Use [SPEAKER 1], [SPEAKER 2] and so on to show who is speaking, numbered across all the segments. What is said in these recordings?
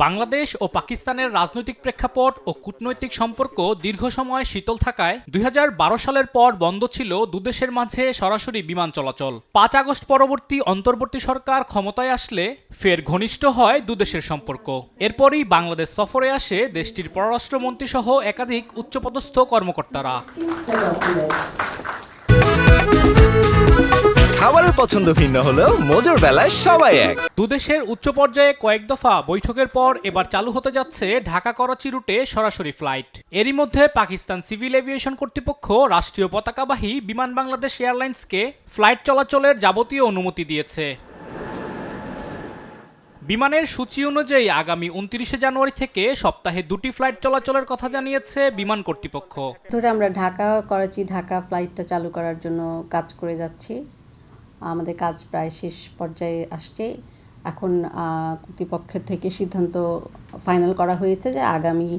[SPEAKER 1] বাংলাদেশ ও পাকিস্তানের রাজনৈতিক প্রেক্ষাপট ও কূটনৈতিক সম্পর্ক দীর্ঘ সময় শীতল থাকায় ২০১২ সালের পর বন্ধ ছিল দুদেশের মাঝে সরাসরি বিমান চলাচল। ৫ আগস্ট পরবর্তী অন্তর্বর্তী সরকার ক্ষমতায় আসলে ফের ঘনিষ্ঠ হয় দুদেশের সম্পর্ক। এরপরই বাংলাদেশ সফরে আসে দেশটির পররাষ্ট্রমন্ত্রী সহ একাধিক উচ্চপদস্থ কর্মকর্তারা।
[SPEAKER 2] খাবারের পছন্দ ভিন্ন হলেও মজার বেলায় সবাই এক।
[SPEAKER 1] দুদেশের উচ্চ পর্যায়ে কয়েক দফা বৈঠকের পর এবার চালু হতে যাচ্ছে ঢাকা করাচি রুটে সরাসরি ফ্লাইট। এরই মধ্যে পাকিস্তান সিভিল এভিয়েশন কর্তৃপক্ষ রাষ্ট্রীয় পতাকাবাহী বিমান বাংলাদেশ এয়ারলাইন্সকে ফ্লাইট চলাচলের যাবতীয় অনুমতি দিয়েছে। বিমানের সূচি অনুযায়ী আগামী ২৯ জানুয়ারি থেকে সপ্তাহে ২টি ফ্লাইট চলাচলের কথা জানিয়েছে বিমান কর্তৃপক্ষ।
[SPEAKER 3] ধরে আমরা ঢাকা ফ্লাইটটা চালু করার জন্য কাজ করে যাচ্ছি। আমাদের কাজ প্রায় শেষ পর্যায়ে আসছে। এখন কর্তৃপক্ষের থেকে সিদ্ধান্ত ফাইনাল করা হয়েছে যে আগামী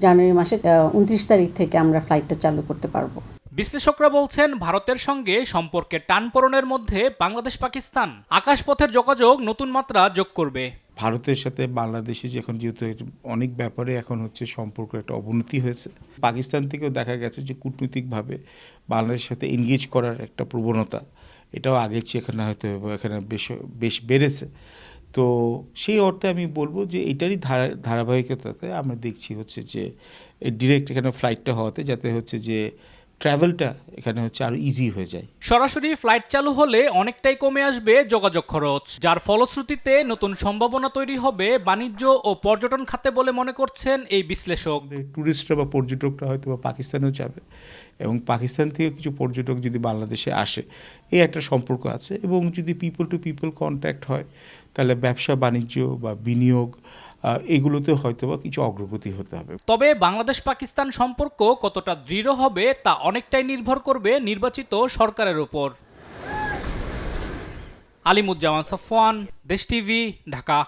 [SPEAKER 3] জানুয়ারি মাসে ২৯ তারিখ থেকে আমরা ফ্লাইটটা চালু করতে পারবো।
[SPEAKER 1] বিশ্লেষকরা বলছেন, ভারতের সঙ্গে সম্পর্কের টানপোড়েনের মধ্যে বাংলাদেশ পাকিস্তান আকাশপথের যোগাযোগ নতুন মাত্রা যোগ করবে।
[SPEAKER 4] ভারতের সাথে বাংলাদেশে যখন যেহেতু অনেক ব্যাপারে এখন হচ্ছে সম্পর্ক একটা অবনতি হয়েছে। পাকিস্তান থেকেও দেখা গেছে যে কূটনৈতিকভাবে বাংলাদেশের সাথে এনগেজ করার একটা প্রবণতা, এটাও আগের চেয়ে এখানে হয়তো এখানে বেশ বেড়েছে। তো সেই অর্থে আমি বলবো যে এটারই ধারাবাহিকতাতে আমরা দেখছি হচ্ছে যে ডিরেক্ট এখানে ফ্লাইটটা হওয়াতে যাতে হচ্ছে যে ট্রাভেলটা এখানে হচ্ছে আরো ইজি হয়ে যায়।
[SPEAKER 1] সরাসরি ফ্লাইট চালু হলে অনেকটাই কমে আসবে যোগাযোগ খরচ, যার ফলশ্রুতিতে নতুন সম্ভাবনা তৈরি হবে বাণিজ্য ও পর্যটন খাতে বলে মনে করছেন এই বিশ্লেষক।
[SPEAKER 4] ট্যুরিস্টরা বা পর্যটকরা হয়তো বা পাকিস্তানেও যাবে এবং পাকিস্তান থেকে কিছু পর্যটক যদি বাংলাদেশে আসে, এই একটা সম্পর্ক আছে। এবং যদি পিপল টু পিপল কন্ট্যাক্ট হয় তাহলে ব্যবসা বাণিজ্য বা বিনিয়োগ এগুলোতে হয়তো বা কিছু অগ্রগতি হতে হবে।
[SPEAKER 1] তবে বাংলাদেশ পাকিস্তান সম্পর্ক কতটা দৃঢ় হবে তা অনেকটাই নির্ভর করবে নির্বাচিত সরকারের উপর। আলিমুজ্জামান সাফওয়ান, দেশ টিভি, ঢাকা।